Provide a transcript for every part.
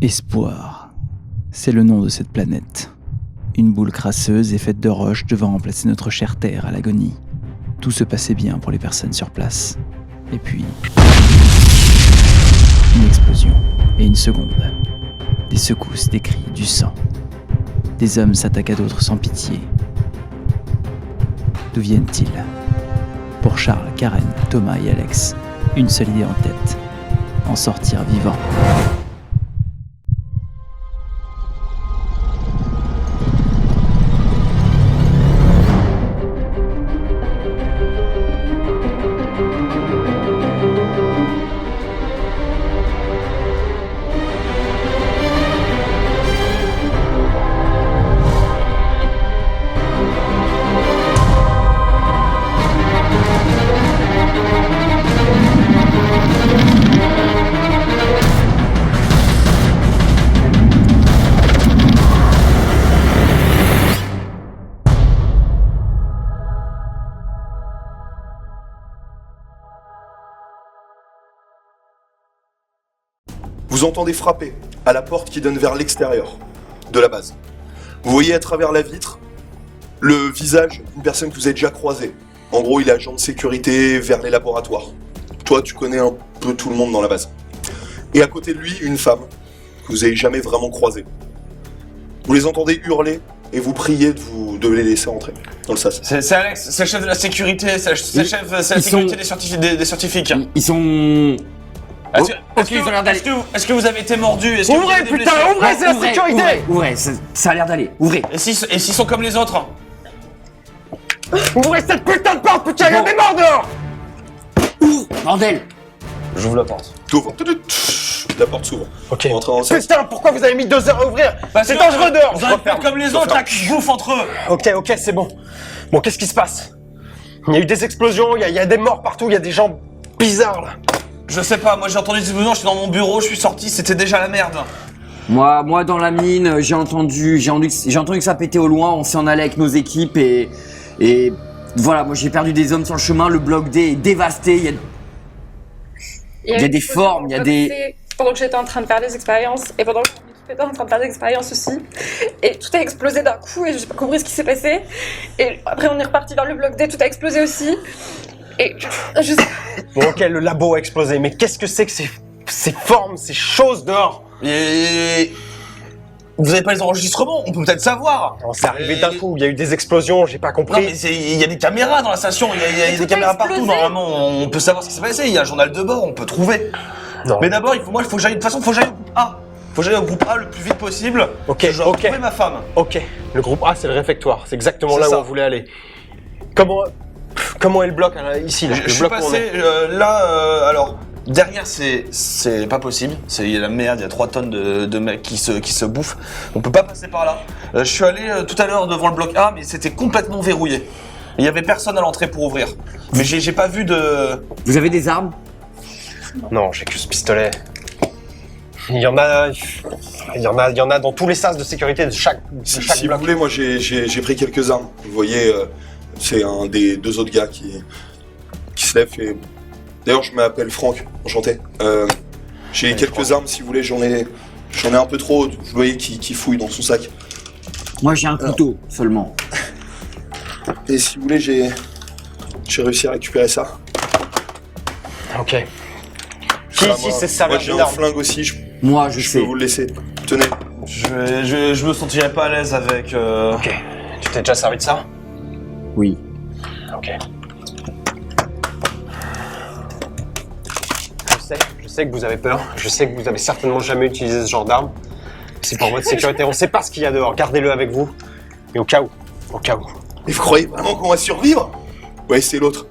Espoir, c'est le nom de cette planète. Une boule crasseuse et faite de roches devant remplacer notre chère Terre à l'agonie. Tout se passait bien pour les personnes sur place. Et puis... une explosion. Et une seconde. Des secousses, des cris, du sang. Des hommes s'attaquent à d'autres sans pitié. D'où viennent-ils ? Pour Charles, Karen, Thomas et Alex, une seule idée en tête. En sortir vivant. Vous entendez frapper à la porte qui donne vers l'extérieur de la base. Vous voyez à travers la vitre le visage d'une personne que vous avez déjà croisée. En gros, il est agent de sécurité vers les laboratoires. Toi, tu connais un peu tout le monde dans la base. Et à côté de lui, une femme que vous n'avez jamais vraiment croisée. Vous les entendez hurler et vous priez de les laisser entrer dans le sas. C'est Alex, c'est le chef de la sécurité, c'est la sécurité des scientifiques. Ils sont... Est-ce que vous avez été mordu? Ouvrez, putain, ouvrez, c'est la sécurité! Ouvrez, ça a l'air d'aller, ouvrez. Et s'ils sont comme les autres? Ouvrez cette putain de porte, putain, il y a des morts dehors! Bordel! J'ouvre la porte. T'ouvres. La porte s'ouvre. Ok. Rentrez dans le sas. Putain, pourquoi vous avez mis 2 heures à ouvrir? C'est dangereux dehors! Vous allez faire comme les autres là qui se bouffent entre eux! Ok, c'est bon. Bon, qu'est-ce qui se passe? Il y a eu des explosions, il y a des morts partout, il y a des gens bizarres là. Je sais pas, moi j'ai entendu des explosions, je suis dans mon bureau, je suis sorti, c'était déjà la merde. Moi dans la mine, j'ai entendu que ça pétait au loin, on s'en allait avec nos équipes et voilà, moi j'ai perdu des hommes sur le chemin, le bloc D est dévasté, il y a des formes, il y a des... Pendant que j'étais en train de faire des expériences, et pendant que j'étais en train de faire des expériences aussi, et tout a explosé d'un coup, et j'ai pas compris ce qui s'est passé, et après on est reparti vers le bloc D, tout a explosé aussi, et je sais... Bon ok, le labo a explosé, mais qu'est-ce que c'est que ces formes, ces choses dehors? Et... Vous avez pas les enregistrements, on peut peut-être savoir. Non, c'est arrivé d'un coup, il y a eu des explosions, j'ai pas compris. Non mais il y a des caméras dans la station, il y a des caméras partout normalement, on peut savoir ce qui s'est passé, il y a un journal de bord, on peut trouver. Non. Mais d'abord, il faut que j'aille, de toute façon, faut que j'aille au groupe A. Faut que j'aille au groupe A le plus vite possible. Ok. Je dois retrouver ma femme. Ok, le groupe A c'est le réfectoire, c'est exactement C'est là où ça. on voulait aller. Comment est le bloc là, ici là, Je suis passé alors derrière c'est pas possible, il y a la merde, il y a 3 tonnes de mecs qui se bouffent. On peut pas passer par là. Je suis allé tout à l'heure devant le bloc A, mais c'était complètement verrouillé. Il y avait personne à l'entrée pour ouvrir. Mais j'ai pas vu de... Vous avez des armes? Non, j'ai que ce pistolet. Il y en a dans tous les sas de sécurité de chaque Si bloc. vous voulez, moi j'ai pris quelques armes. Vous voyez, c'est un des 2 autres gars qui se lève et... D'ailleurs, je m'appelle Franck, enchanté. J'ai quelques armes, si vous voulez, j'en ai un peu trop. Vous voyez qui fouille dans son sac. Moi j'ai un couteau seulement. Et si vous voulez, j'ai réussi à récupérer ça. Ok. Qui ici c'est ça, moi j'ai un flingue aussi, je Moi je peux sais. vous le laisser. Tenez. Je me sentirais pas à l'aise avec... Ok. Tu t'es déjà servi de ça? Oui. Ok. Je sais que vous avez peur, je sais que vous avez certainement jamais utilisé ce genre d'arme. C'est pour votre sécurité, on sait pas ce qu'il y a dehors, gardez-le avec vous. Mais au cas où. Mais vous croyez vraiment qu'on va survivre? Ouais, c'est l'autre.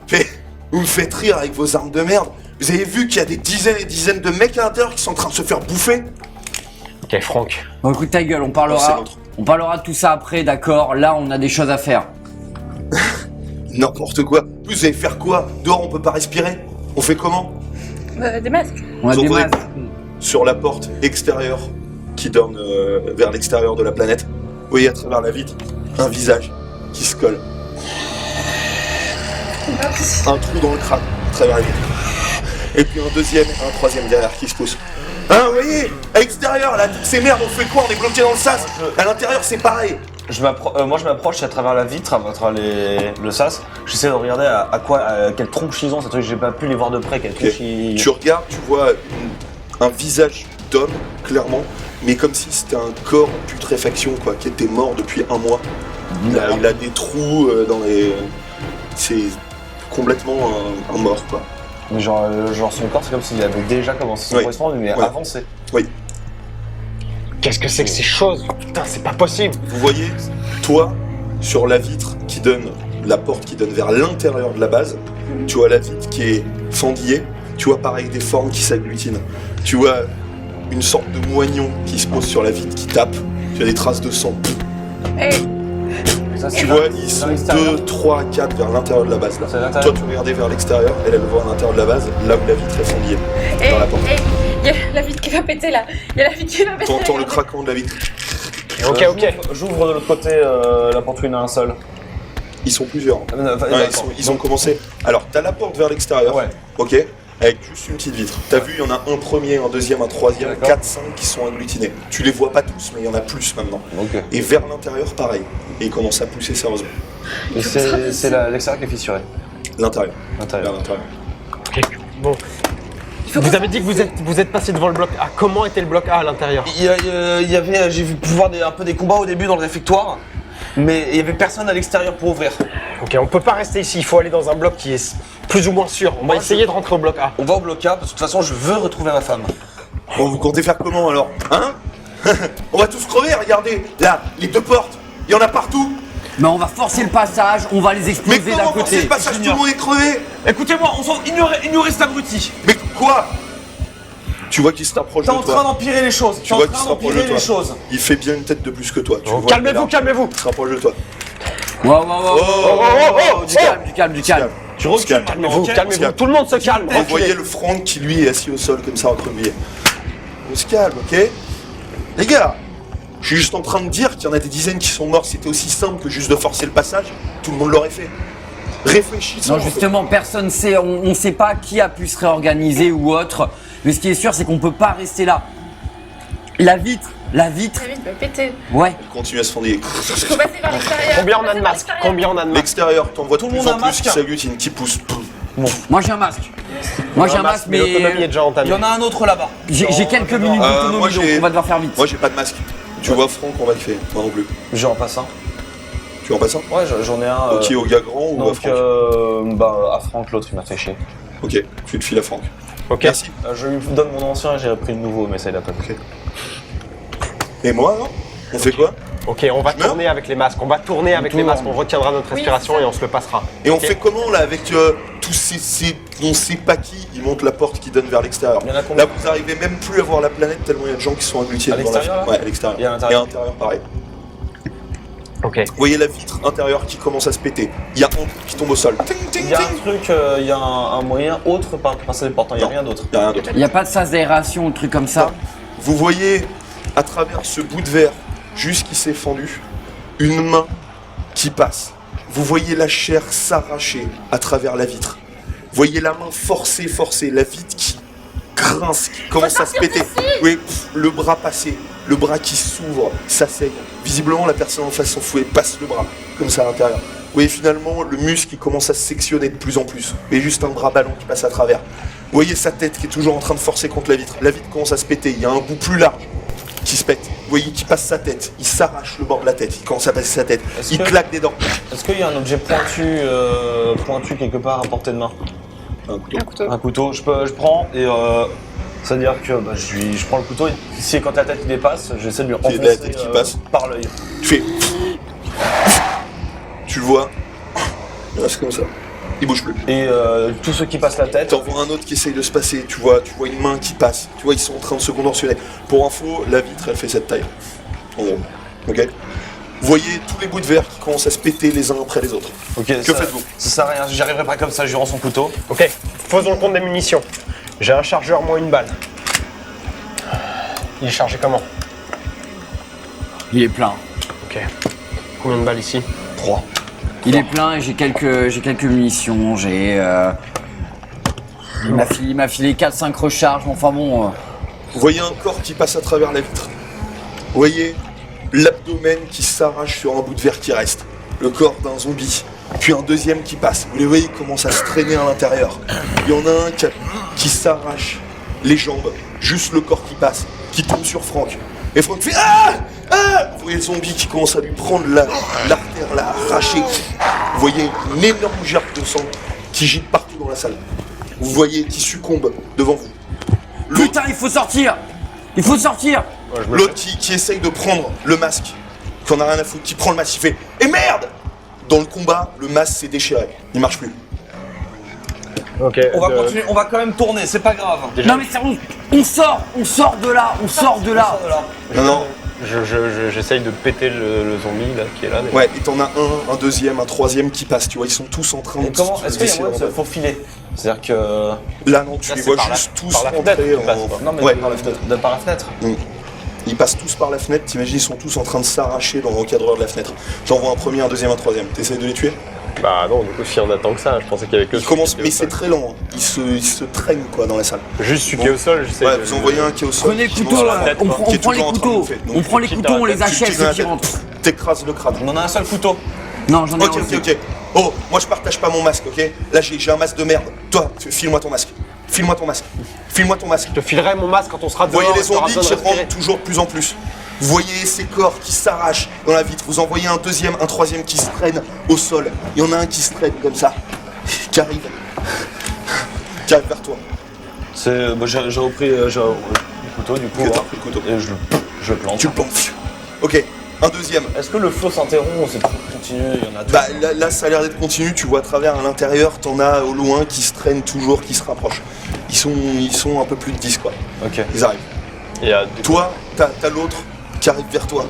Vous me faites rire avec vos armes de merde. Vous avez vu qu'il y a des dizaines et dizaines de mecs à l'intérieur qui sont en train de se faire bouffer? Ok, Franck. Bon écoute ta gueule, Non, c'est l'autre. on parlera de tout ça après, d'accord? Là on a des choses à faire. N'importe quoi. Vous allez faire quoi? Dehors, on peut pas respirer. On fait comment? Des masques. On a Vous des entendez masques. sur la porte extérieure qui donne vers l'extérieur de la planète. Vous voyez à travers la vitre un visage qui se colle. Un trou dans le crâne à travers la vitre. Et puis un deuxième et un troisième derrière qui se pousse. Hein, vous voyez, à l'extérieur, là, toutes ces merdes, on fait quoi? On est bloqué dans le sas. À l'intérieur, c'est pareil. Moi je m'approche à travers la vitre, à travers le sas. J'essaie de regarder à quelle tronche ils ont, c'est vrai que j'ai pas pu les voir de près, quelle tronche ils... Tu regardes, tu vois un visage d'homme, clairement, mais comme si c'était un corps en putréfaction, quoi, qui était mort depuis un mois. Il a des trous dans les... C'est complètement un mort, quoi. Mais genre son corps, c'est comme s'il avait déjà commencé son correspondant, mais avancé. Oui. Qu'est-ce que c'est que ces choses? Putain, c'est pas possible. Vous voyez, toi, sur la vitre qui donne, la porte qui donne vers l'intérieur de la base, tu vois la vitre qui est fendillée, tu vois pareil des formes qui s'agglutinent, tu vois une sorte de moignon qui se pose sur la vitre qui tape, tu as des traces de sang. Ça, Tu vois, ils sont 2, 3, 4 vers l'intérieur de la base là. C'est à l'intérieur. Toi tu regardais vers l'extérieur, elle le voit à l'intérieur de la base, là où la vitre est fendillée, dans la porte. Il y a la vitre qui va péter là. Il y a la vitre qui va péter. T'entends le craquement de la vitre. Ok. J'ouvre de l'autre côté la porte où il y en a un seul. Ils sont plusieurs. Ouais, ils ont commencé. Alors, t'as la porte vers l'extérieur, Ouais. ok, avec juste une petite vitre. T'as vu, il y en a un premier, un deuxième, un troisième, D'accord. 4, 5 qui sont agglutinés. Tu les vois pas tous, mais il y en a plus maintenant. Ok. Et vers l'intérieur, pareil. Et ils commencent à pousser sérieusement. Et c'est l'extérieur qui est fissuré. L'intérieur. Vers L'intérieur. l'intérieur. Ok, bon. Vous avez dit que vous êtes passé devant le bloc A. Comment était le bloc A à l'intérieur? Il y avait, j'ai vu pouvoir un peu des combats au début dans le réfectoire, mais il y avait personne à l'extérieur pour ouvrir. Ok, on peut pas rester ici, il faut aller dans un bloc qui est plus ou moins sûr. On va essayer de rentrer au bloc A. On va au bloc A, parce que de toute façon je veux retrouver ma femme. Bon, vous comptez faire comment alors? Hein? On va tous crever, regardez. Là, les deux portes, il y en a partout. Mais on va forcer le passage, on va les Mais exploser d'un comment forcer côté. le passage? Tout le monde est crevé. Écoutez-moi, ignorez cet abruti. Mais quoi? Tu vois qu'il se rapproche de T'es en toi. train d'empirer les choses. Tu vois qu'il se rapproche de toi. Il fait bien une tête de plus que toi. Tu vois qu'il est là. Calmez-vous. Il se rapproche de toi. Wow. Du calme. Tu calmes. Calmez-vous. Tout le monde se calme. Vous voyez le Franck qui lui est assis au sol comme ça entre billets. On se calme, ok? Les gars, je suis juste en train de dire qu'il y en a des dizaines qui sont morts. C'était aussi simple que juste de forcer le passage. Tout le monde l'aurait fait. Réfléchissons. Non, justement, personne sait, on sait pas qui a pu se réorganiser ou autre. Mais ce qui est sûr, c'est qu'on peut pas rester là. La vitre. La vitre va péter. Ouais. Continue à se fondiller. Faut passer par l'extérieur. Combien on a de masques? L'extérieur, t'en vois de Tout le plus monde a en un plus masque. qui s'agglutinent, qui poussent. Moi j'ai un masque. Mais l'autonomie est déjà Il entamée. y en a un autre là-bas. J'ai quelques minutes moi, d'autonomie, donc j'ai- on va devoir faire vite. Moi j'ai pas de masque. Tu vois Franck, on va le faire. Moi non plus. J'en passe un. Tu en passes un? Ouais, j'en ai un. Ok, au gars grand ou à Donc, Franck? à Franck, l'autre il m'a fait chier. Ok, tu le files à Franck. Ok. Merci. Je lui donne mon ancien et j'ai pris le nouveau, mais ça il a pas pris. Et moi, non? On fait quoi? Ok, on va tourner avec les masques. On retiendra notre respiration c'est ça. et on se le passera. Et on Ok. fait comment là avec tous ces on sait pas qui, ils montent la porte qui donne vers l'extérieur. Il y en a combien? Là vous arrivez même plus à voir la planète tellement il y a de gens qui sont agglutinés À dans la l'extérieur, là? Ouais, à l'extérieur. Et à l'intérieur? pareil. Ok. Vous voyez la vitre intérieure qui commence à se péter. Il y a un truc qui tombe au sol. Ting, ting, Il y a ting. un truc, il y a un moyen autre par passer les portes, il n'y a Non. rien d'autre. Il y a rien d'autre. Il n'y a pas de sas d'aération ou de trucs comme ça. Vous voyez à travers ce bout de verre, juste qui s'est fendu, une main qui passe. Vous voyez la chair s'arracher à travers la vitre. Vous voyez la main forcer, la vitre qui grince, qui commence à se péter. Oui, le bras passé, le bras qui s'ouvre, ça saigne. Visiblement, la personne en face s'en fout et passe le bras, comme ça à l'intérieur. Vous voyez finalement le muscle qui commence à se sectionner de plus en plus. Et juste un bras ballon qui passe à travers. Vous voyez sa tête qui est toujours en train de forcer contre la vitre. La vitre commence à se péter, il y a un bout plus large qui se pète. Vous voyez qu'il passe sa tête, il s'arrache le bord de la tête, il commence à passer sa tête, Est-ce il que- claque des dents. Est-ce qu'il y a un objet pointu quelque part à portée de main? Un couteau. Un couteau. Un couteau, je prends et c'est-à-dire que je prends le couteau et si quand la tête qui dépasse, j'essaie de lui Qui est enfoncer la tête qui passe. par l'œil. Tu fais. Tu le vois. Il reste comme ça. Il bouge plus. Et tous ceux qui passent la tête, T'en vois un autre qui essaye de se passer, tu vois une main qui passe, tu vois ils sont en train de se contorsionner. Pour info, la vitre elle fait cette taille. En gros. Ok. Vous voyez tous les bouts de verre qui commencent à se péter les uns après les autres. ok, Que faites-vous? Ça sert à rien, j'y arriverai pas comme ça, je lui rends son couteau. Ok, faisons le compte des munitions. J'ai un chargeur moins une balle. Il est chargé comment? Il est plein. Ok. Combien de balles ici? 3. Il est plein et j'ai quelques munitions. J'ai Il m'a filé 4-5 recharges, enfin bon. Vous voyez un corps qui passe à travers la vitre. Vous voyez l'abdomen qui s'arrache sur un bout de verre qui reste. Le corps d'un zombie. Puis un deuxième qui passe. Vous les voyez, ils commencent à se traîner à l'intérieur. Il y en a un qui s'arrache les jambes. Juste le corps qui passe. Qui tombe sur Franck. Et Franck fait ah. Vous voyez le zombie qui commence à lui prendre l'artère, la arracher. Vous voyez une énorme gerbe de sang qui gîte partout dans la salle. Vous voyez qui succombe devant vous. Putain, il faut sortir! Il faut sortir! Ouais, je me L'autre qui essaye de prendre le masque, qui en a rien à foutre, qui prend le masque, il fait « Et merde !» Dans le combat, le masque s'est déchiré. Il marche plus. Ok. On va continuer, on va quand même tourner, c'est pas grave. Déjà, Non mais c'est bon, on sort de là, on sort de là! Non. j'essaye de péter le zombie là qui est là. Ouais, et t'en as un deuxième, un troisième qui passe, tu vois, ils sont tous en train Et de comment, se est-ce qu'il y a déchirer moyen de en se bas. faufiler? C'est-à-dire que... Là, non, tu Là, les c'est vois par juste tous par la rentrer fenêtre, tu passes, quoi. Non mais Ouais, par la fenêtre. par la fenêtre. Ils passent tous par la fenêtre, t'imagines, ils sont tous en train de s'arracher dans l'encadreur de la fenêtre. J'en vois un premier, un deuxième, un troisième. T'essayes de les tuer? Bah non, du coup si on attend que ça, je pensais qu'il y avait que Ils celui commencent, qui était mais au c'est sol. très lent, hein. Ils se traînent quoi dans la salle. Juste celui qui est au sol, j'essaie Ouais, de... vous en voyez un qui est au sol. Prenez le qui couteau, monte sur là, la tête, on quoi, prend qui est les toujours en train de couteaux, bouffer. Donc, on prend les tu couteaux, on les tu achève tires la ceux qui tête, rentrent. t'écrases le crâne. On en a un seul couteau. Non, j'en ai Ok, un ok, aussi. ok. Oh, moi je partage pas mon masque, ok? Là j'ai un masque de merde. Toi, file-moi ton masque. File-moi ton masque. File-moi ton masque. Je te filerai mon masque quand on sera Vous dehors. voyez les et t'auras zombies besoin qui de respirer. rentrent toujours de plus en plus. Vous voyez ces corps qui s'arrachent dans la vitre. Vous en voyez un deuxième, un troisième qui se traîne au sol. Il y en a un qui se traîne comme ça. Qui arrive. Qui arrive vers toi. C'est... Bah, j'ai repris le couteau du coup. Ok, t'as hein. repris le couteau. Et je le plante. Tu le plantes. Ok, un deuxième. Est-ce que le flot s'interrompt ou c'est continu? Il y en a deux. Bah là ça a l'air d'être continu, tu vois à travers à l'intérieur, t'en as au loin qui se traînent toujours, qui se rapprochent. Ils sont un peu plus de 10 quoi. Ok. Ils arrivent. Et Toi, t'as l'autre qui arrive vers toi.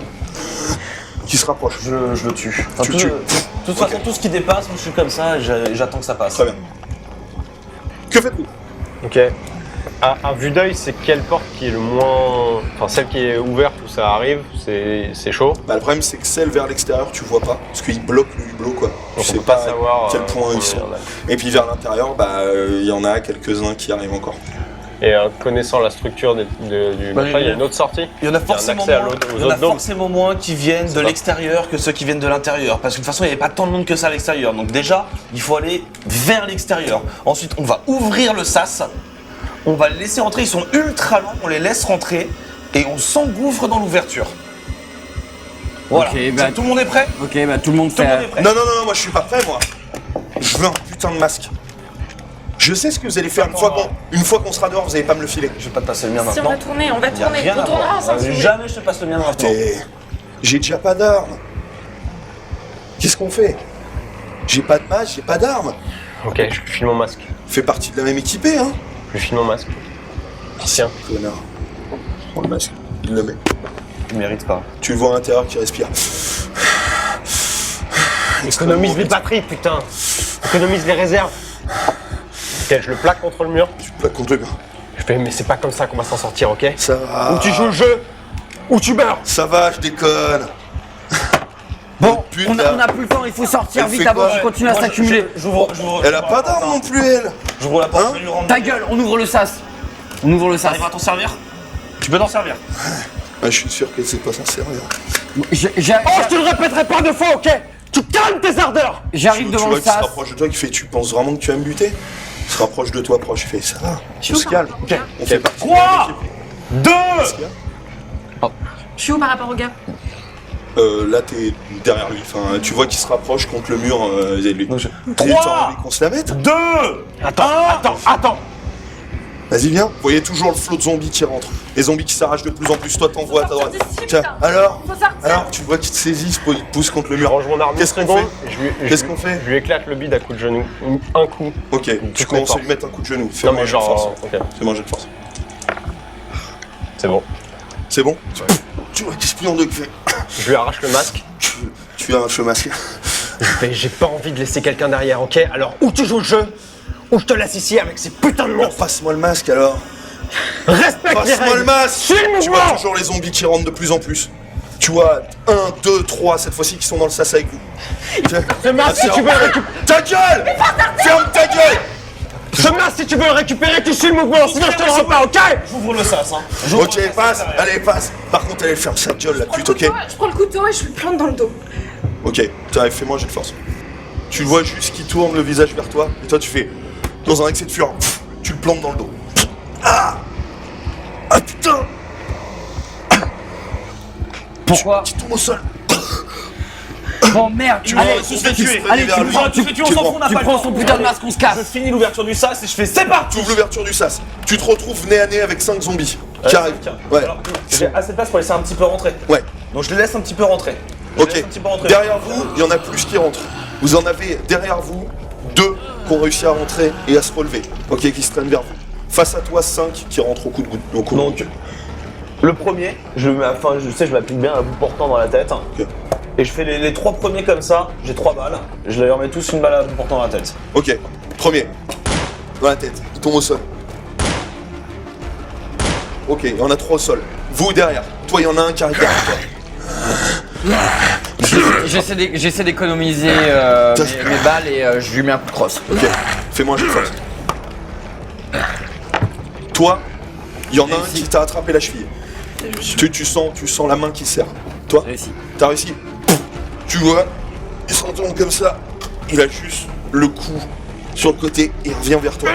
Qui se rapproche. Je le tue. Enfin, Tu le tout- tues. De toute Ok. façon, tout ce qui dépasse, moi je suis comme ça et j'attends que ça passe. Très bien. Que faites-vous? ok. À vue d'œil, c'est quelle porte qui est le moins... Enfin, celle qui est ouverte où ça arrive, c'est chaud. Bah le problème c'est que celle vers l'extérieur tu vois pas, parce qu'ils bloquent le hublot quoi. Donc Tu on sais peut pas pas savoir à quel point ils sont. Et puis vers l'intérieur, bah il y en a quelques-uns qui arrivent encore. Et connaissant la structure du Bah, machin, il y a une autre sortie. Il y en a forcément accès à moins, l'autre- aux il y en a autres dômes. forcément moins qui viennent de pas. l'extérieur que ceux qui viennent de l'intérieur. Parce que de toute façon, il n'y avait pas tant de monde que ça à l'extérieur. Donc déjà, il faut aller vers l'extérieur. Ensuite, on va ouvrir le sas. On va les laisser entrer. Ils sont ultra longs. On les laisse rentrer. Et on s'engouffre dans l'ouverture. Voilà. Ok, bah- Tout le monde est prêt? Ok, bah tout le monde Tout le monde est fait... prêt. Non, moi je suis pas prêt moi. Je veux un putain de masque. Je sais ce que vous allez faire une fois qu'on sera dehors, vous allez pas me le filer. Je vais pas te passer le mien Si on maintenant. va tourner, on va Il y a tourner. rien On à tournera voir. ensemble. si vous voulez. Jamais je te passe le mien maintenant. J'ai déjà pas d'armes. Qu'est-ce qu'on fait? J'ai pas de masque, j'ai pas d'armes. Ok, je lui file mon masque. Fait partie de la même équipée, hein. Je lui file mon masque. Tiens. Connard. Prends le masque. Il le met. Il mérite pas. Tu le vois à l'intérieur qui respire. Économise les batteries, putain. Économise les réserves. Ok, je le plaque contre le mur. Tu plaques contre le mur. Je fais, mais c'est pas comme ça qu'on va s'en sortir, ok? Ça va. Ou tu joues le jeu, ou tu meurs. Ça va, je déconne. Bon, Pute, on là. a plus le temps, il faut sortir Elle vite fait avant quoi qu'il continue à Moi, s'accumuler. j'ouvre Elle a pas d'armes non plus, elle. J'ouvre la porte. Hein je vais lui rendre- Ta gueule, on ouvre le sas. On ouvre le sas. T'arriveras à t'en servir? Tu peux t'en servir. Ah, je suis sûr qu'elle sait pas s'en servir. Je te le répéterai pas deux fois, ok? Tu calmes tes ardeurs. J'arrive Tu devant vois le qu'il se sas. rapproche de toi, qui fait tu penses vraiment que tu vas me buter? Il se rapproche de toi, proche, il fait ça va. Je suis On où se par calme. rapport au gars On fait partie de 3, la même équipe. 2. Qu'est-ce qu'il y a Je suis où par rapport au gars? Là, t'es derrière lui. Enfin, tu vois qu'il se rapproche contre le mur vis-à-vis de lui. Donc, je- Et t'as 3, envie qu'on se la mette? 2. Attends. Vas-y, viens. Vous voyez toujours le flot de zombies qui rentrent. Les zombies qui s'arrachent de plus en plus. Toi, t'envoies à ta droite. Sortir d'ici, Tiens, putain. alors Faut sortir. Alors, tu vois qu'ils te saisissent, ils te poussent contre le Je mur. range mon arme. Qu'est-ce qu'on secondes, fait Qu'est-ce qu'on fait Je lui éclate le bide à coup de genou. Un coup. Ok, tu Toutes mes commences à forces. lui mettre un coup de genou. Non Fais-moi mais un jet de force. genre. Ok, Fais-moi un jet de force. c'est bon. C'est bon? Tu vois qu'il se plie en deux. qu'il fait- Je lui arrache le masque. Tu as un cheveu masqué. Mais j'ai pas envie de laisser quelqu'un derrière, ok? Alors, ou tu joues le jeu, ou je te laisse ici avec ces putains de Alors, monstres. passe-moi le masque alors. Respecte les Passe-moi le règles. masque. Suis le Tu vois mouvement. toujours les zombies qui rentrent de plus en plus. Tu vois 1, 2, 3 cette fois-ci qui sont dans le sas avec vous. Ce masque, si tu veux, récupère. Ta gueule! Ferme ta gueule! Ce masque, si tu veux le récupérer, tu suis le mouvement, sinon je te le rends pas, ok? J'ouvre le sas, hein. J'ouvre le Ok, sas passe, derrière. allez, passe. Par contre, allez faire sa gueule la pute, ok? Je prends le couteau et je lui plante dans le dos. Ok, t'arrives, fais-moi un jet de force. Tu le vois juste qui tourne le visage vers toi, et toi tu fais, dans un excès de fureur, tu le plantes dans le dos. Ah putain! Pourquoi? Tu tombes au sol. Oh merde! Tu Allez, vois, on fait tuer. allez, vers tu lui. prends- Tu fais tuer, on s'en fout, on n'a tu pas le prends temps. son putain de masque, on se Je casse! finis l'ouverture du sas et je fais c'est parti. Tu ouvres l'ouverture du sas. Tu te retrouves nez à nez avec 5 zombies qui arrivent. Ouais. Alors, j'ai assez de place pour laisser un petit peu rentrer. Ouais. Donc je les laisse un petit peu rentrer. Je les Ok. laisse un petit peu rentrer. Derrière vous, il y en a plus qui rentrent. Vous en avez derrière vous 2 qui ont réussi à rentrer et à se relever. Ok, qui se traînent vers vous. Face à toi, 5 qui rentrent au coup de goutte. Donc, le premier, je m'applique bien un bout portant dans la tête. Ok. Et je fais les 3 premiers comme ça, j'ai 3 balles. Je leur mets tous une balle à bout portant dans la tête. Ok. Premier. Dans la tête. Il tombe au sol. Ok, il y en a 3 au sol. Vous derrière. Toi, il y en a un qui arrive derrière toi. J'essaie d'économiser mes balles et je lui mets un coup de crosse. Ok. Fais-moi un jet de force. Toi, il y en a un qui t'a attrapé la cheville. Tu sens la main qui serre. Toi, Réussi. t'as réussi. Tu vois, il s'en tourne comme ça. Il a juste le cou sur le côté et il revient vers toi.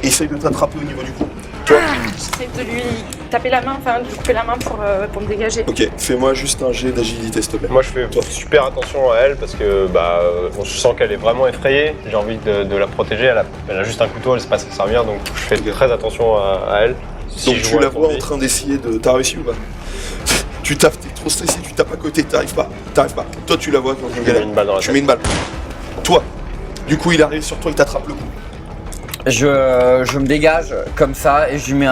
Et essaye de t'attraper au niveau du cou. Toi, J'essaie de lui taper la main, enfin de lui couper la main pour me dégager. ok, fais-moi juste un jet d'agilité, s'il te plaît. Moi je fais super attention à elle parce que bon, je sens qu'elle est vraiment effrayée, j'ai envie de la protéger, elle a juste un couteau, elle sait pas s'en servir, donc je fais très attention à elle. Si Donc je tu la elle vois en tomber. train d'essayer de... T'as réussi ou pas? Tu tapes, t'es trop stressé, tu tapes à côté, t'arrives pas. Toi tu la vois quand Je lui mets une balle dans la Tu tête. mets une balle. Toi, du coup il arrive sur toi, il t'attrape le cou. Je me dégage comme ça et je lui mets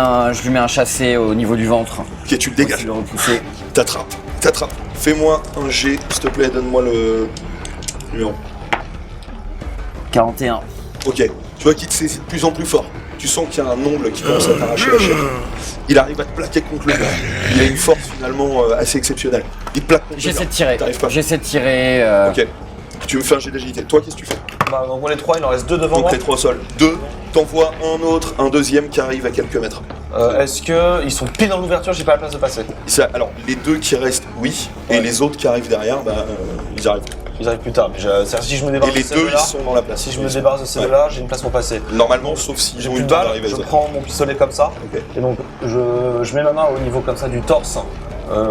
un chassé au niveau du ventre. Ok, tu le dégages. Je le repousser. T'attrape. Fais-moi un jet, s'il te plaît, donne-moi le numéro. 41. Ok, tu vois qu'il te saisit de plus en plus fort. Tu sens qu'il y a un ongle qui commence à t'arracher la chair. Il arrive à te plaquer contre le mur. Il a une force finalement assez exceptionnelle. Il te plaque contre le J'essaie mur. de tirer. T'arrives pas. J'essaie de tirer. Ok. Tu me fais un jet d'agilité. Toi, qu'est-ce que tu fais? Bah, donc on les 3, il en reste 2 devant Donc moi. les 3 au sol. 2, t'envoies un deuxième qui arrive à quelques mètres. Est-ce qu'ils sont pile dans l'ouverture, j'ai pas la place de passer? Alors, les 2 qui restent, oui. Et Ouais. les autres qui arrivent derrière, ils arrivent. Ils arrivent plus tard. Mais c'est-à-dire, si je me Et débarrasse les de ces 2, deux-là, ils sont dans la place. si je me débarrasse de ces deux-là, j'ai une place pour passer. Normalement, sauf si J'ai ont plus eu de le temps balles, d'arriver à je ça. prends mon pistolet comme ça. Ok. Et donc je mets ma main au niveau comme ça du torse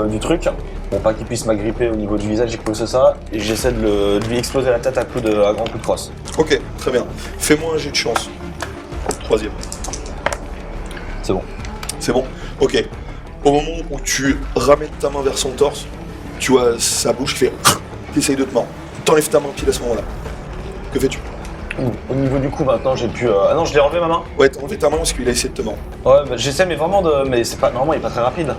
du truc, pour pas qu'il puisse m'agripper au niveau du visage et quoi que ce soit, et j'essaie de lui exploser la tête à grand coup de crosse. Ok, très bien. Fais-moi un jet de chance. 3e. C'est bon. C'est bon? Ok. Au moment où tu ramènes ta main vers son torse, tu vois sa bouche qui fait... T'essayes de te mordre. T'enlèves ta main pile à ce moment-là. Que fais-tu? Au niveau du coup maintenant j'ai pu... Ah non, je l'ai enlevé ma main. Ouais, t'as enlevé ta main parce qu'il a essayé de te mordre. Ouais, bah, j'essaie mais vraiment de... Mais c'est pas... Normalement il est pas très rapide.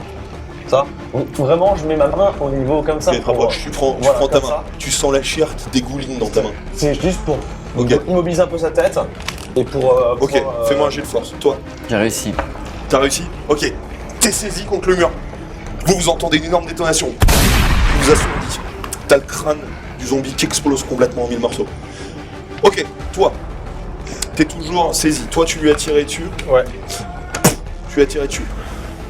Ça. Donc, vraiment je mets ma main au niveau comme ça. Ok, pour- rapproche, tu prends voilà, ta comme main. ça. Tu sens la chair qui dégouline dans ta main. C'est juste pour Ok. immobiliser un peu sa tête et pour... Ok, fais-moi un jet de force. Toi, J'ai réussi. t'as réussi? Ok. T'es saisi contre le mur. Vous entendez une énorme détonation. Vous assourdit. T'as le crâne du zombie qui explose complètement en 1000 morceaux. Ok, toi, t'es toujours saisi. Toi, tu lui as tiré dessus. Ouais. Tu lui as tiré dessus.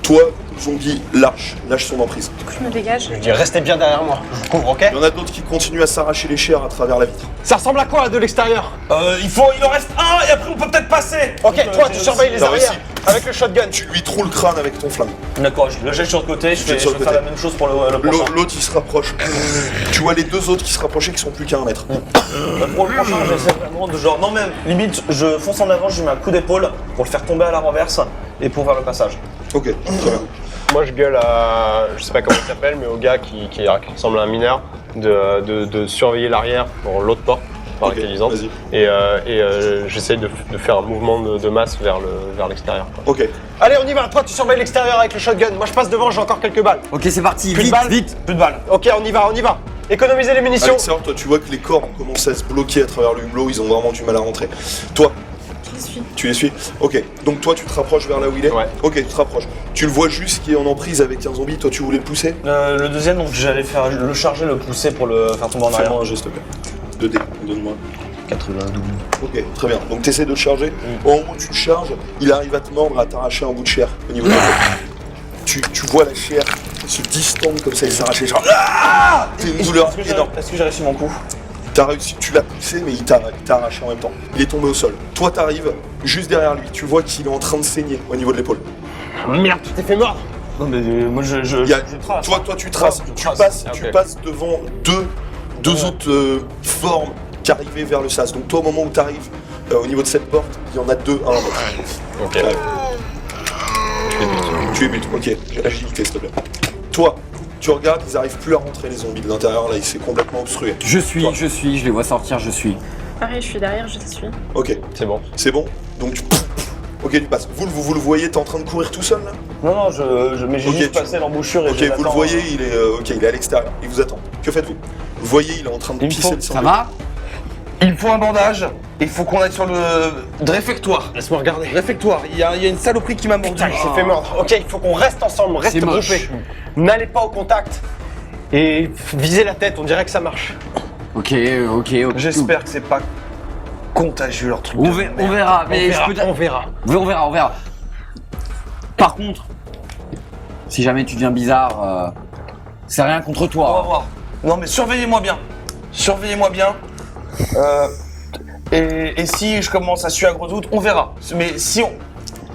Toi, le zombie lâche son emprise. Du coup, je me dégage. Je dis restez bien derrière moi, je vous couvre, ok? Il y en a d'autres qui continuent à s'arracher les chairs à travers la vitre. Ça ressemble à quoi de l'extérieur? Il en reste un et après on peut peut-être passer. Ok, Donc, toi j'ai tu surveilles les T'as arrières réussi. avec le shotgun. Tu lui trous le crâne avec ton flingue. D'accord, je le jette sur le côté, je Jette vais sur le faire côté. la même chose pour le prochain. L'autre, il se rapproche. Tu vois les 2 autres qui se rapprochaient qui sont plus qu'à 1 mètre. Pour le prochain, j'essaie vraiment de genre, non même, limite, je fonce en avant, je lui mets un coup d'épaule pour le faire tomber à la renverse et pour faire le passage. Ok, très bien. Moi je gueule à, je sais pas comment il s'appelle, mais au gars qui ressemble à un mineur, de surveiller l'arrière pour l'autre porte par Ok, laquelle ils entrent. vas-y. Et j'essaie de faire un mouvement de masse vers l'extérieur. Ok. Allez on y va, toi tu surveilles l'extérieur avec le shotgun, moi je passe devant, j'ai encore quelques balles. Ok, c'est parti. Plus de Vite, balles vite. Plus de balles. Ok on y va. Économisez les À munitions. l'extérieur, toi, tu vois que les corps ont commencé à se bloquer à travers le hublot, ils ont vraiment du mal à rentrer. Toi, Je le suis. tu les suis? Ok. Donc toi, tu te rapproches vers là où il est? Ouais. Ok, tu te rapproches. Tu le vois juste qui est en emprise avec un zombie, toi, tu voulais le pousser? Le deuxième, donc j'allais faire le charger, le pousser pour le faire tomber en arrière. Fais-moi un geste, s'il te plaît. 2D, donne-moi. 92. Ok, très bien. Donc t'essaies de le charger. Au moment où tu le charges, il arrive à te mordre, à t'arracher un bout de chair au niveau de la tête. Tu vois la chair se distendre comme ça et s'arracher. Genre, c'est une douleur énorme. Est-ce que j'ai réussi mon coup? T'as réussi, tu l'as poussé, mais il t'a arraché en même temps. Il est tombé au sol. Toi, t'arrives juste derrière lui. Tu vois qu'il est en train de saigner au niveau de l'épaule. Merde, tu t'es fait mordre. Non mais moi je trace. Toi, tu traces. Ouais, Tu trace. passes, Ah, tu ok. passes devant deux autres formes qui arrivaient vers le sas. Donc toi, au moment où t'arrives au niveau de cette porte, il y en a deux, un en l'autre. Ok. Ouais. Tu es but, ok. Agilité, s'il te plaît. Toi, tu regardes, ils arrivent plus à rentrer les zombies de l'intérieur, là, il s'est complètement obstrué. Je les vois sortir, je suis. Pareil, je suis derrière, je te suis. Ok, C'est bon. c'est bon. Donc ok, tu passes. Vous le voyez, t'es en train de courir tout seul là? Non, mais j'ai Ok, juste tu- passé l'embouchure et Ok, je vous le l'attends. voyez, il est à l'extérieur, il vous attend. Que faites-vous? Vous voyez, il est en train de Il me pisser faut- le sang. Ça va? Il me faut un bandage, il faut qu'on aille sur le réfectoire. Laisse-moi regarder. Réfectoire, il y a une saloperie qui m'a mordu. Putain, il s'est fait mordre. Ok, il faut qu'on reste ensemble, reste C'est moche. groupés. N'allez pas au contact. Et visez la tête, on dirait que ça marche. Ok. J'espère que c'est pas contagieux leur truc. On, de ver- merde. on verra, mais on je peux. on verra. On verra. Par contre, si jamais tu deviens bizarre, c'est rien contre On va toi. voir. Non mais surveillez-moi bien. Surveillez-moi bien. Et si je commence à suer à gros doutes, on verra. Mais si on...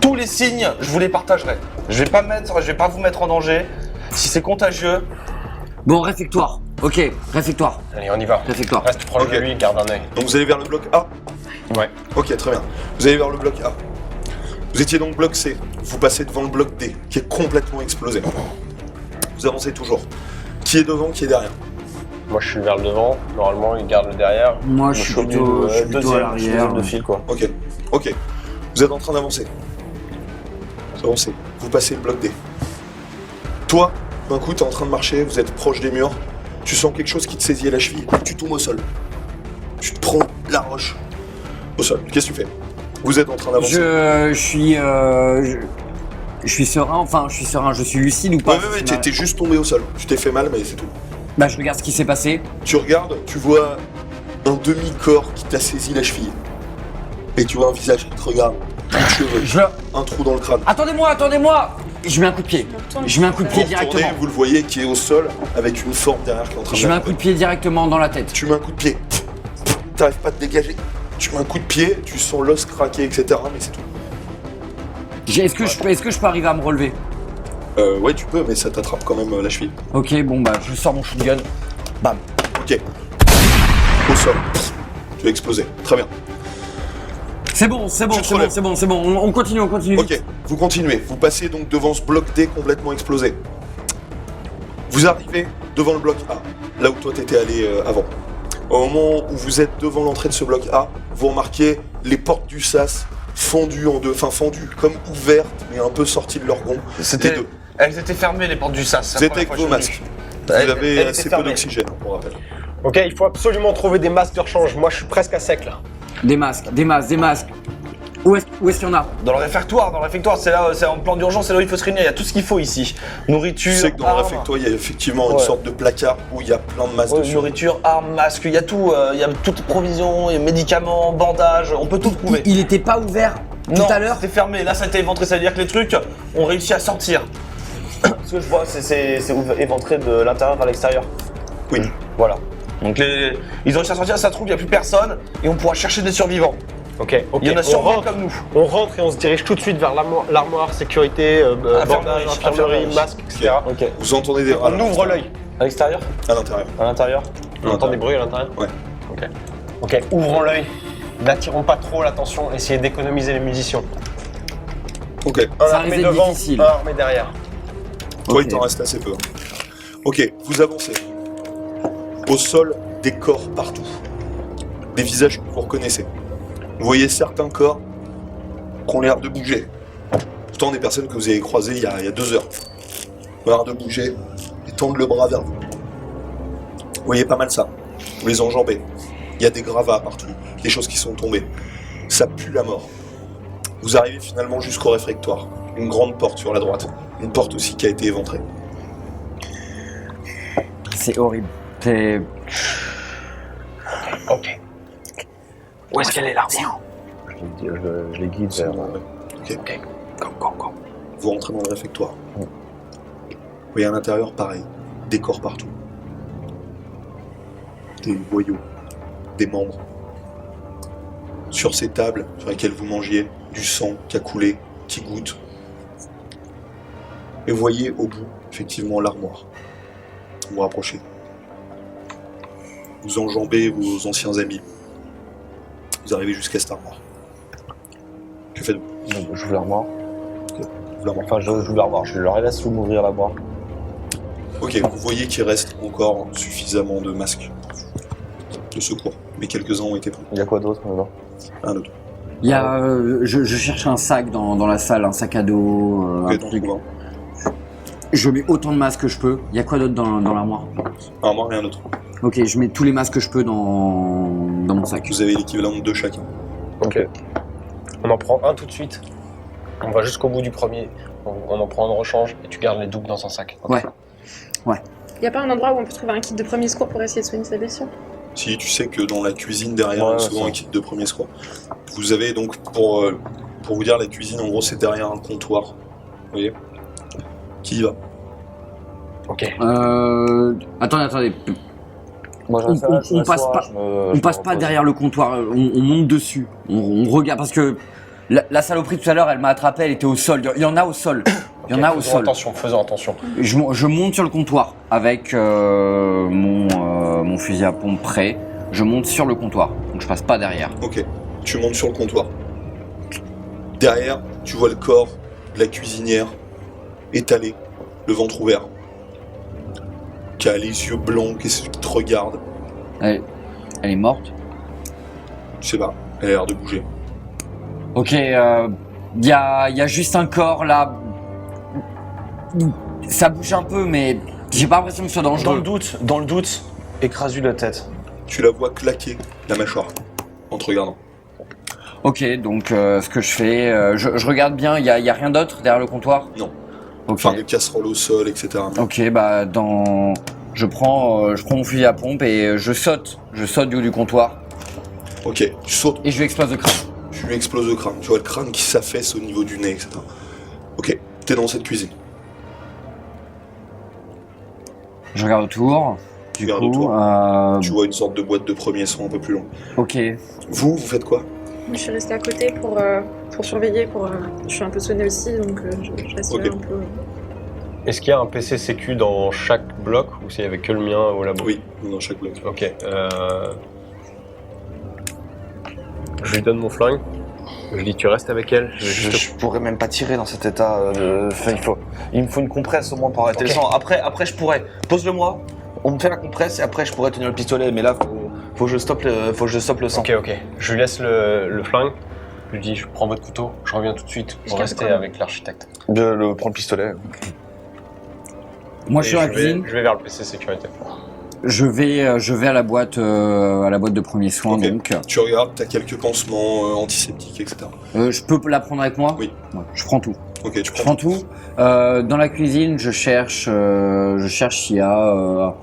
Tous les signes, je vous les partagerai. Je vais pas vous mettre en danger. Si c'est contagieux, Bon, réfectoire. Ok, réfectoire. Allez, on y va. Réfectoire. Reste proche Ok. de lui, garde un œil. Donc vous allez vers le bloc A. Ouais. Ok, très bien. Vous allez vers le bloc A. Vous étiez donc bloc C. Vous passez devant le bloc D, qui est complètement explosé. Vous avancez toujours. Qui est devant, qui est derrière? Moi, je suis vers le devant. Normalement, il garde le derrière. Moi, je suis plutôt à l'arrière. de fil quoi. Ok. Ok. Vous êtes en train d'avancer. Vous avancez. Vous passez le bloc D. Toi, d'un coup, t'es en train de marcher, vous êtes proche des murs. Tu sens quelque chose qui te saisit à la cheville. Tu tombes au sol. Tu te prends la roche au sol. Qu'est-ce que tu fais? Vous êtes en train d'avancer. Je suis serein, je suis lucide ou pas? Ouais, t'es juste tombé au sol. Tu t'es fait mal, mais c'est tout. Bah, je regarde ce qui s'est passé. Tu regardes, tu vois un demi-corps qui t'a saisi la cheville. Et tu vois un visage qui te regarde. Plus de cheveux. Un trou dans le crâne. Attendez-moi! Je mets un coup de pied. Je mets un coup de pied Vous retournez, directement. vous le voyez qui est au sol avec une forme derrière qui est en train de Je mets un l'attraper. coup de pied directement dans la tête. Tu mets un coup de pied. T'arrives pas à te dégager. Tu mets un coup de pied, tu sens l'os craquer, etc. Mais c'est tout. Est-ce que je peux arriver à me relever? Ouais, tu peux, mais ça t'attrape quand même la cheville. Ok, bon bah je sors mon shotgun. Bam. Ok. Au sol. Tu vas exploser. Très bien. C'est bon. On continue. Ok, vous continuez. Vous passez donc devant ce bloc D complètement explosé. Vous arrivez devant le bloc A, là où toi t'étais allé avant. Au moment où vous êtes devant l'entrée de ce bloc A, vous remarquez les portes du sas fendues en deux, enfin fendues, comme ouvertes, mais un peu sorties de leur gond. Les deux. Elles étaient fermées les portes du sas. Vous êtes avec vos masques. Vous avez assez peu d'oxygène, pour rappel. Ok, il faut absolument trouver des masques de rechange. Moi, je suis presque à sec là. Des masques. Où est-ce qu'il y en a? Dans le réfectoire, c'est là, c'est en plan d'urgence, c'est là où il faut se réunir, il y a tout ce qu'il faut ici. Nourriture, Tu sais que dans le armes. réfectoire, il y a effectivement une Ouais. sorte de placard où il y a plein de masques Ouais, dessus. nourriture, armes, masques, il y a tout, il y a toutes les provisions, il y a médicaments, bandages, on peut tout trouver. Il était pas ouvert Non, tout à l'heure? c'était fermé, là ça a été éventré, ça veut dire que les trucs ont réussi à sortir. Ce que je vois, c'est éventré de l'intérieur vers l'extérieur. Oui. Voilà. Donc ils ont réussi à sortir, ça se trouve, il n'y a plus personne et on pourra chercher des survivants. Ok, ok. Il y en a on sûrement rentre, comme nous. on rentre et on se dirige tout de suite vers l'armoire, sécurité, bandage, infirmerie, masque, etc. Ok. Vous entendez des râles On ouvre l'œil. À l'extérieur à l'intérieur. À l'intérieur On entend des bruits à l'intérieur. Ouais. Ok. Ok, ouvrons l'œil. N'attirons pas trop l'attention, essayez d'économiser les munitions. Ok. Un Ça armé risque d'être devant, difficile. un armé derrière. Toi, Ok. il t'en reste assez peu. Ok, vous avancez. Au sol, des corps partout. Des visages que vous reconnaissez. Vous voyez certains corps qui ont l'air de bouger. Pourtant, des personnes que vous avez croisées il y a 2 heures. Ont l'air de bouger et tendent le bras vers vous. Vous voyez pas mal ça. Vous les enjambez. Il y a des gravats partout, des choses qui sont tombées. Ça pue la mort. Vous arrivez finalement jusqu'au réfectoire. Une grande porte sur la droite. Une porte aussi qui a été éventrée. C'est horrible. C'est. Ok. Où est-ce qu'elle est l'armoire? Je les guide vers... Ok. Go. Vous rentrez dans le réfectoire. Vous voyez à l'intérieur, pareil, des corps partout. Des boyaux, des membres. Sur ces tables sur lesquelles vous mangiez, du sang qui a coulé, qui goutte. Et vous voyez au bout, effectivement, l'armoire. Vous vous rapprochez. Vous enjambez vos anciens amis. Vous arrivez jusqu'à cette armoire. Que faites-vous? Donc, j'ouvre l'armoire. Vous l'armoire. Enfin, j'ouvre l'armoire. Je leur laisse m'ouvrir l'armoire. Ok, vous voyez qu'il reste encore suffisamment de masques de secours, mais quelques-uns ont été pris. Il y a quoi d'autre dedans? Un autre. Il y a, je cherche un sac dans la salle, un sac à dos, Ok, un donc, truc. bon. Je mets autant de masques que je peux. Il y a quoi d'autre dans l'armoire? Armoire et un autre. Ok, je mets tous les masques que je peux dans mon sac. Vous avez l'équivalent de deux chacun. Ok. On en prend un tout de suite. On va jusqu'au bout du premier. On en prend un de rechange et tu gardes les doubles dans un sac. Ouais. Y a pas un endroit où on peut trouver un kit de premier secours pour essayer de soigner sa blessure? Si tu sais que dans la cuisine derrière, il y a souvent un kit de premier secours. Vous avez donc, pour vous dire, la cuisine, en gros, c'est derrière un comptoir. Vous voyez? Qui y va? Ok. Attendez. Moi, On passe pas derrière le comptoir, on monte dessus, on regarde, parce que la saloperie tout à l'heure, elle m'a attrapé, elle était au sol, il y en a au sol, Faisons attention. Je monte sur le comptoir avec mon fusil à pompe prêt, je monte sur le comptoir, donc je passe pas derrière. Ok, tu montes sur le comptoir. Derrière, tu vois le corps de la cuisinière, étalé, le ventre ouvert, qui a les yeux blancs, qui te regarde. Elle est morte. Je sais pas, elle a l'air de bouger. Ok, y a juste un corps là. Ça bouge un peu, mais j'ai pas l'impression que ce soit dangereux. Dans le doute, écrase-lui la tête. Tu la vois claquer la mâchoire en te regardant. Ok, donc ce que je fais, je regarde bien, y a rien d'autre derrière le comptoir? Non. Ok. Enfin, des casseroles au sol, etc. Ok, bah je prends mon fusil à pompe et je saute du haut du comptoir Ok, tu sautes, et je lui explose le crâne. tu lui exploses le crâne. Tu vois le crâne qui s'affaisse au niveau du nez, etc. Ok, t'es dans cette cuisine. Je regarde autour. Tu regardes autour. Tu vois une sorte de boîte de premiers soins un peu plus long. Ok. Vous faites quoi? Je suis restée à côté pour surveiller, je suis un peu sonnée aussi, donc je reste Ok. là un peu... Est-ce qu'il y a un PC sécu dans chaque bloc ou s'il y avait que le mien au labo? Oui, dans chaque bloc. Ok. Je lui donne mon flingue. Je lui dis tu restes avec elle. Je pourrais même pas tirer dans cet état. Enfin, il me faut une compresse au moins pour arrêter le sang. Après, je pourrais. Pose-le-moi. On me fait la compresse et après je pourrais tenir le pistolet. Mais là, faut que je stoppe le sang. Ok. Je lui laisse le flingue. Je lui dis je prends votre couteau. Je reviens tout de suite. Vous restez avec l'architecte. Je prends le pistolet. Moi je suis Et dans la cuisine. Je vais vers le PC sécurité. Je vais à la boîte de premiers soins. Ok. Donc. Tu regardes, t'as quelques pansements antiseptiques, etc. Je peux la prendre avec moi? Oui. Ouais, je prends tout. Ok, tu Je prends tout. Dans la cuisine, je cherche s'il y a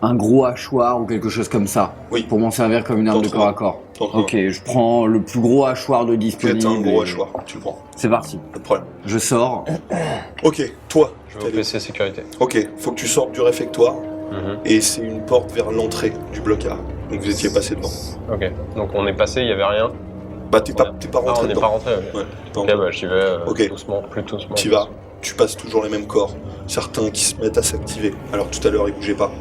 un gros hachoir ou quelque chose comme ça. Oui. Pour m'en servir comme une arme de T'en corps à corps. T'en trouves Ok, je prends le plus gros hachoir de un. disponible. T'as un gros et- hachoir, tu le prends, C'est parti. pas de problème. Je sors. Ok, toi, Je vais au PC sécurité. ok, faut que tu sortes du réfectoire, Mhm. et c'est une porte vers l'entrée du bloc A. Donc vous étiez passé devant. Ok. Donc on est passé, il y avait rien. Bah t'es pas Ah, rentré on n'est dedans. pas rentré. Ok. Ouais, t'es pas Ok, rentré. bah j'y vais Ok. doucement, plus doucement. T'y vas, tu passes toujours les mêmes corps, certains qui se mettent à s'activer, alors tout à l'heure ils bougeaient pas.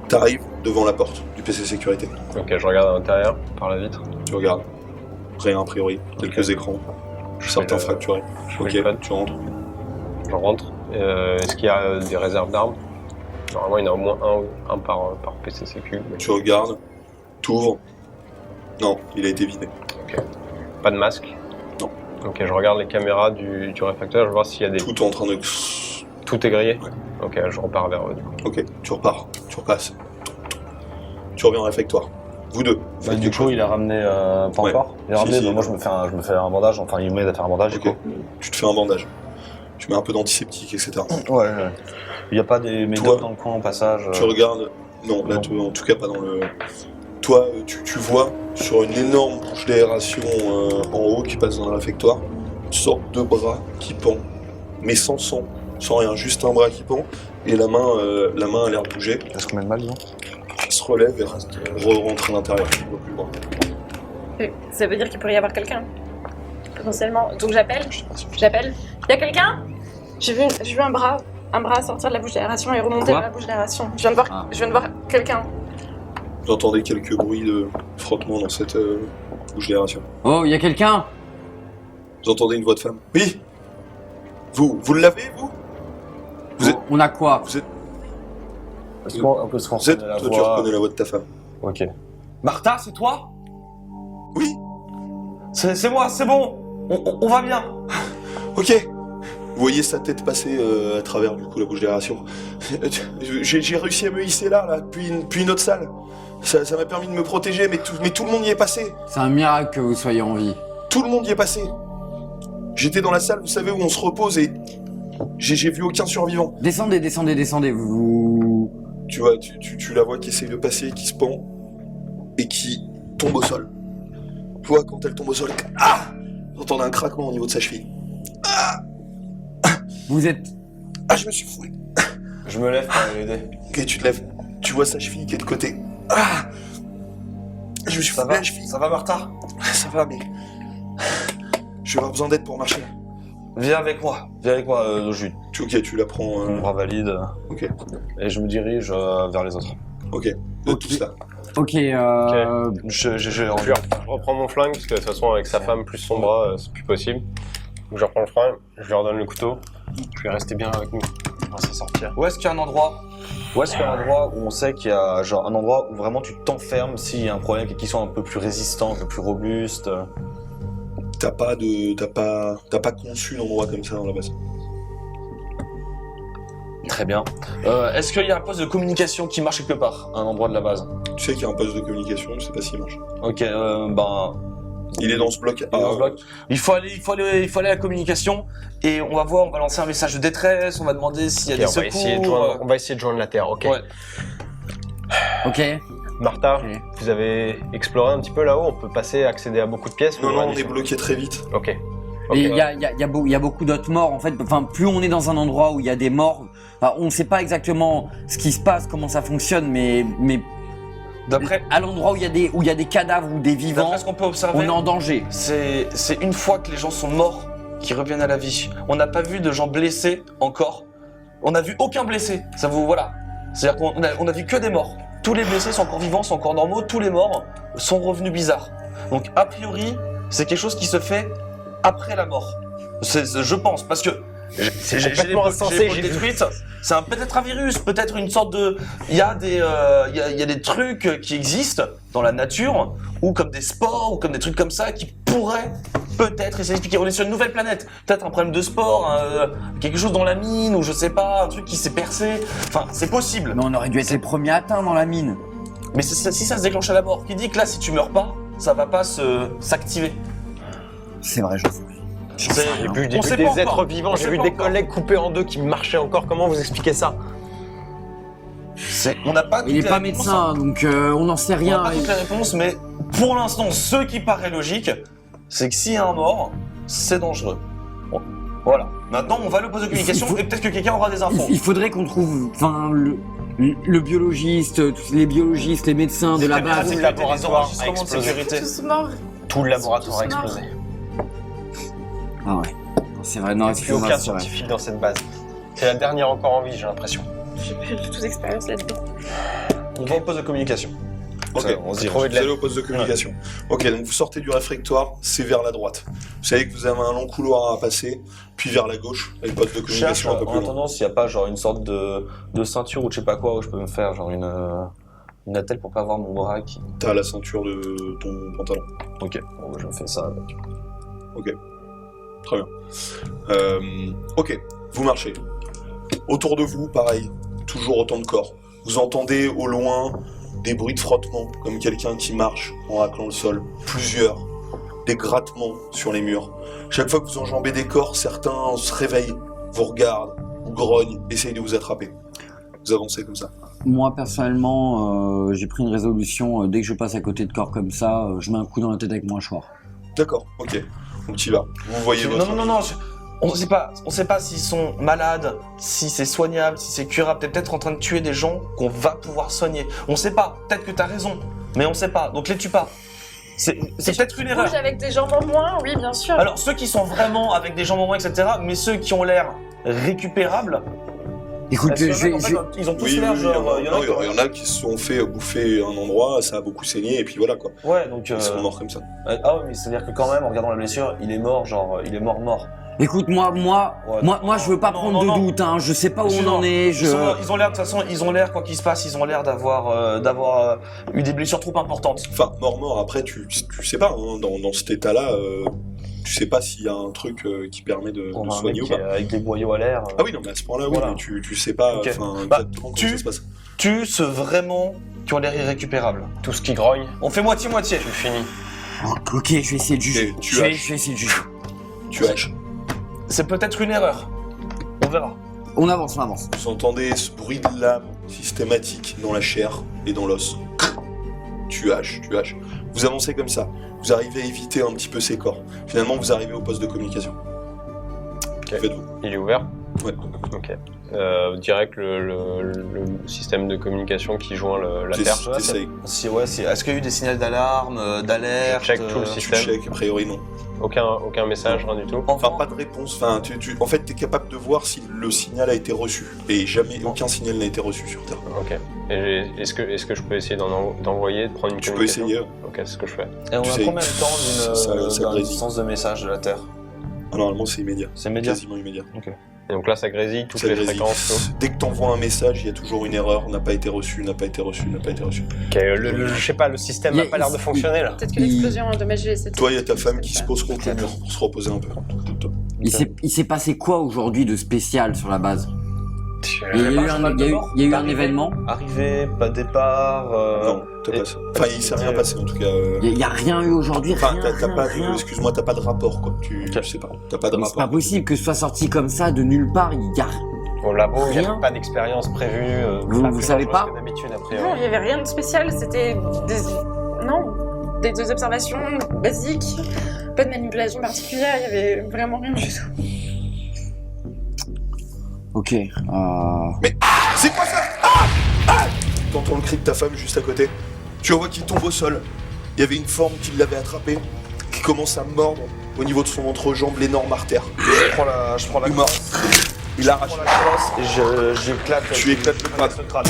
T'arrives devant la porte du PC sécurité, Ok, je regarde à l'intérieur par la vitre. tu regardes, rien a priori, quelques écrans, certains le- fracturés. Je fais Ok, le code. tu rentres. Je rentre. Est-ce qu'il y a des réserves d'armes? Normalement, il y en a au moins un par PC sécu. mais Tu regardes, t'ouvres. Non, il a été vidé. Pas de masque? Non. Ok, je regarde les caméras du réfractaire, je vois s'il y a des... Tout est en train de... Tout est grillé? Ouais. Ok, je repars vers eux. du coup. Ok, tu repars, tu repasses. Tu reviens au réfectoire. Vous deux. Bah, du coup, il a ramené. Pas Ouais. encore. Il a Si, ramené. si. Bah, moi, je me fais un bandage. Enfin, il m'aide à faire un bandage. Ok, Du coup. tu te fais un bandage. Tu mets un peu d'antiseptique, etc. Ouais. Il n'y a pas des médocs Toi, dans le coin au passage. Tu regardes... Non, là, non. en tout cas pas dans le... Toi, tu vois sur une énorme bouche d'aération en haut qui passe dans le réfectoire, une sorte de bras qui pend, mais sans sang, sans rien, juste un bras qui pend, et la main a l'air de bouger. Est-ce qu'on met le mal, non? Elle se relève et rentre à l'intérieur. Je vois plus le bras. Ça veut dire qu'il pourrait y avoir quelqu'un. Potentiellement. Donc j'appelle. Il y a quelqu'un? J'ai vu un bras sortir de la bouche d'aération et remonter Quoi dans la bouche d'aération. Je viens de voir quelqu'un. Vous entendez quelques bruits de frottement dans cette bouche d'aération. Oh, il y a quelqu'un? Vous entendez une voix de femme. Oui. Vous l'avez, vous? Vous êtes- On a quoi? Vous êtes... Est-ce qu'on Vous êtes... reconnaît la Toi, tu voix? reconnais la voix de ta femme. Ok. Martha, c'est toi? Oui. C'est moi, c'est bon. On va bien. Ok. Vous voyez sa tête passer à travers du coup la bouche d'aération. J'ai réussi à me hisser là, puis une autre salle. Ça m'a permis de me protéger, mais tout le monde y est passé. C'est un miracle que vous soyez en vie. Tout le monde y est passé. J'étais dans la salle, vous savez, où on se repose et j'ai vu aucun survivant. Descendez, vous... Tu vois, tu la vois qui essaye de passer, qui se pend et qui tombe au sol. Tu vois, quand elle tombe au sol, ah, vous entendez un craquement au niveau de sa cheville. Vous êtes... Ah, je me suis foulé. Je me lève pour aller l'aider. Ok, tu te lèves. Tu vois sa cheville qui est de côté. Ah, je me suis foulé la cheville. Ça va, Martha? Ça va, mais je vais avoir besoin d'aide pour marcher. Viens avec moi, Jude. Ok, tu la prends. Mon bras valide. Ok, Et je me dirige vers les autres. ok. Vous êtes tous là. Ok, Je Je reprends mon flingue, parce que de toute façon, avec sa femme plus son bras, c'est plus possible. Donc je reprends le flingue, je lui redonne le couteau. Je vais rester bien avec nous. On va s'en sortir. Où est-ce qu'il y a un endroit où on sait qu'il y a genre un endroit où vraiment tu t'enfermes s'il y a un problème et qu'ils sont un peu plus résistants, un peu plus robustes? T'as pas conçu d'endroit comme ça dans la base. Très bien. Est-ce qu'il y a un poste de communication qui marche quelque part à un endroit de la base? Tu sais qu'il y a un poste de communication, je sais pas s'il marche. Ok, Il est dans ce bloc. dans ce bloc. Il faut aller à la communication et on va lancer un message de détresse, on va demander s'il y a des secours. On va essayer de joindre la Terre, ok. Ouais. ok. Martha, Ok. vous avez exploré un petit peu là-haut, on peut accéder à beaucoup de pièces. Non, ou on est bloqué très vite. Ok. Et Ok, il y a beaucoup d'autres morts en fait. Enfin, plus on est dans un endroit où il y a des morts, enfin, on ne sait pas exactement ce qui se passe, comment ça fonctionne, mais D'après à l'endroit où il y a des cadavres ou des vivants, ce qu'on peut observer, on est en danger. c'est une fois que les gens sont morts qu'ils reviennent à la vie. On n'a pas vu de gens blessés encore. On n'a vu aucun blessé. Ça vous voilà. C'est-à-dire qu'on a vu que des morts. Tous les blessés sont encore vivants, sont encore normaux. Tous les morts sont revenus bizarres. Donc a priori, c'est quelque chose qui se fait après la mort. Je pense parce que C'est j'ai complètement l'épaule insensé, j'ai vu. détruite. C'est peut-être un virus, peut-être une sorte de. Il y a des trucs qui existent dans la nature, ou comme des spores, ou comme des trucs comme ça, qui pourraient peut-être essayer d'expliquer. On est sur une nouvelle planète, peut-être un problème de sport, quelque chose dans la mine, ou je sais pas, un truc qui s'est percé. Enfin, c'est possible. Mais on aurait dû être les premiers atteints dans la mine. Mais si ça se déclenche à la mort, qui dit que là, si tu meurs pas, ça va pas s'activer. C'est vrai, je sais. J'ai vu On sait des pas êtres encore. vivants, On j'ai sait vu pas des encore. collègues coupés en deux qui marchaient encore. Comment vous expliquez ça? On n'a pas. Il est toutes pas les réponses, médecin, donc on n'en sait On n'a rien. pas toutes les réponses, mais pour l'instant, ce qui paraît logique, c'est que s'il y a un mort, c'est dangereux. Bon, voilà. Maintenant, on va le poser de communication et peut-être que quelqu'un aura des infos. Il faudrait qu'on trouve, enfin, le biologiste, tous les biologistes, les médecins de la Caméras base. de la sécurité, des laboratoire a enregistrements de explosé. sécurité. Tous morts. Tout le laboratoire a Tous morts. explosé. Ah ouais. C'est vrai, non, Plus excusez-moi, aucun c'est vrai. scientifique dans cette base. C'est la dernière encore en vie, j'ai l'impression. J'ai pas du tout d'expérience là-dedans. On va au poste de communication. Ok, Ça, on se dirige. trouver de Vous allez au poste de communication. Ok, donc vous sortez du réfectoire, c'est vers la droite. Vous savez que vous avez un long couloir à passer, puis vers la gauche, et le poste de Je cherche communication un peu en plus loin. attendant s'il n'y a pas genre une sorte de ceinture ou je sais pas quoi où je peux me faire genre une attelle pour pas avoir mon bras qui. T'as la ceinture de ton pantalon. Ok, bon, bah, je me fais ça avec. Très bien. Ok, vous marchez. Autour de vous, pareil, toujours autant de corps. Vous entendez au loin des bruits de frottement, comme quelqu'un qui marche en raclant le sol. Plusieurs. Des grattements sur les murs. Chaque fois que vous enjambez des corps, certains se réveillent, vous regardent, ou grognent, essayent de vous attraper. Vous avancez comme ça. Moi, personnellement, j'ai pris une résolution. Dès que je passe à côté de corps comme ça, je mets un coup dans la tête avec mon hachoir. D'accord, ok. Donc tu y vas. Vous voyez votre... Non, on sait pas s'ils sont malades, si c'est soignable, si c'est curable. T'es peut-être en train de tuer des gens qu'on va pouvoir soigner. On sait pas, peut-être que t'as raison, mais on sait pas, donc les tue pas. C'est peut-être une erreur. Bouge avec des jambes en moins, oui, bien sûr. Alors, ceux qui sont vraiment avec des jambes en moins, etc., mais ceux qui ont l'air récupérables, Écoute, ils ont tous l'air genre... il y en a qui se sont fait bouffer un endroit, ça a beaucoup saigné, et puis voilà quoi. Ouais, donc... Ils sont morts comme ça. Ah ouais, mais c'est-à-dire que quand même, en regardant la blessure, il est mort, genre, il est mort. Écoute, moi, je veux pas prendre de doute, hein. Je sais pas où on en est, Ils ont l'air, de toute façon, quoi qu'il se passe, ils ont l'air d'avoir eu des blessures trop importantes. Enfin, mort, après, tu sais pas, hein, dans cet état-là, tu sais pas s'il y a un truc qui permet de soigner ou pas. Avec des boyaux à l'air. Ah oui, non, mais à ce point-là, Voilà. oui, mais tu sais pas exactement comment ça se passe. Tue ceux vraiment qui ont l'air irrécupérables. Tout ce qui grogne, On fait moitié-moitié. tu finis. Ok, je vais essayer de juger. Et tu Je vais haches. essayer de juger. Tu haches. C'est peut-être une erreur. On verra. On avance. Vous entendez ce bruit de lame systématique dans la chair et dans l'os. Tu haches. Vous avancez comme ça. Vous arrivez à éviter un petit peu ces corps. Finalement, vous arrivez au poste de communication. Que faites-vous? Il est ouvert? Ouais. Ok. Direct le système de communication qui joint la Terre. T'essayes. Est-ce qu'il y a eu des signaux d'alarme, d'alerte? Je check tout le Tu système. check, a priori non. Aucun message, rien du tout. Enfin, pas de réponse. Enfin, en fait, t'es capable de voir si le signal a été reçu. Et jamais, aucun signal n'a été reçu sur Terre. Ok. Et est-ce que je peux essayer d'envoyer, de prendre une Tu peux communication? essayer. Ok, c'est ce que je fais. Et on Tu a sais, combien de temps ça d'une grésille. distance de message de la Terre? Ah, normalement, c'est immédiat. C'est immédiat. Quasiment immédiat. Et donc là, ça grésille toutes Ça les grésille. fréquences. Dès que t'envoies un message, il y a toujours une erreur. N'a pas été reçu. Ok, je sais pas, le système n'a pas l'air de fonctionner là. Peut-être que l'explosion a endommagé cette... Toi, il y a ta femme qui se pose contre le mur pour se reposer un peu. Il s'est passé quoi aujourd'hui de spécial sur la base? Il y a eu un événement? Arrivée, pas départ. Non, t'as pas ça. Enfin, il s'est rien passé en tout cas. Il y a rien eu aujourd'hui, Enfin, rien. excuse-moi, t'as pas de rapport quoi. Je sais pas. T'as pas de Mais c'est rapport. pas possible que ce soit sorti comme ça de nulle part. Il y a... Au labo, il n'y Rien. avait pas d'expérience prévue. Vous savez pas? D'habitude, a Non, priori. il n'y avait rien de spécial, c'était des... Non, des observations basiques, pas de manipulation particulière, il y avait vraiment rien du tout. Ok. C'est quoi ça? T'entends le cri de ta femme juste à côté. Tu vois qu'il tombe au sol. Il y avait une forme qui l'avait attrapé, qui commence à mordre au niveau de son entrejambe l'énorme artère. Je prends la Il mord. Il arrache. et j'éclate. Tu éclates le crâne. crâne.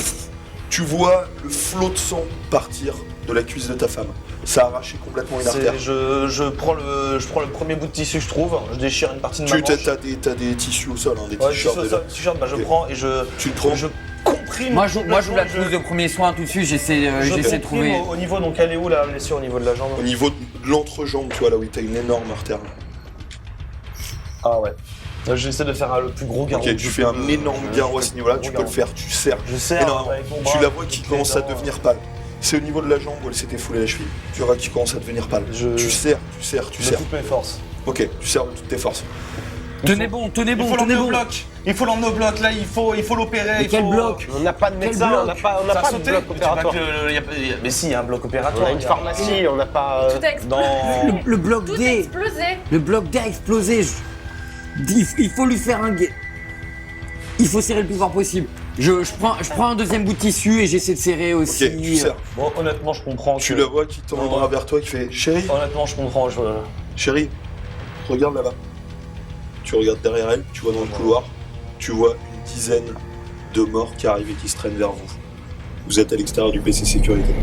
Tu vois le flot de sang partir de la cuisse de ta femme. Ça a arraché complètement une artère. Je prends le premier bout de tissu que je trouve, je déchire une partie de ma manche. T'as des tissus au sol, hein, des Ouais, t-shirts déjà. t-shirt, je Ok. prends et je Tu le prends. je comprime. Moi, je complètement, la trouve de premier soin tout de suite. J'essaie de comprime trouver. au niveau, donc elle est où la blessure au niveau de la jambe? Au niveau de l'entrejambe, tu vois, là où t'as une énorme artère. Ah ouais. J'essaie de faire le plus gros garrot. Ok, tu fais un énorme garrot à ce niveau-là, tu peux le faire, tu serres. Je serre Énormément. avec mon bras. Tu la vois qui avec commence les à dents. devenir pâle. C'est au niveau de la jambe où elle s'était foulée la cheville. Tu vois qui commence à devenir pâle. Tu serres. De toutes mes forces. Ok, tu serres de toutes tes forces. Tenez bon. Il faut l'emmener au bloc. Il faut l'emmener au bloc. Là, il faut l'opérer. Mais quel bloc? On n'a pas de médecin, on n'a pas Ça a de sauté. bloc opératoire. Mais si, il y a un bloc On opératoire. a une pharmacie, on n'a pas. Tout a explosé. Dans... Le bloc Tout a D. explosé. Le bloc D a explosé. Il faut lui faire un guet. Il faut serrer le plus fort possible. Je prends un deuxième bout de tissu et j'essaie de serrer aussi. Ok, tu serres. Bon, honnêtement, je comprends. Tu que- la vois qui tend le bras vers toi, qui fait Chérie, Honnêtement, je comprends. chérie, regarde là-bas. Tu regardes derrière elle, tu vois dans le couloir, tu vois une dizaine de morts qui arrivent et qui se traînent vers vous. Vous êtes à l'extérieur du PC sécurité.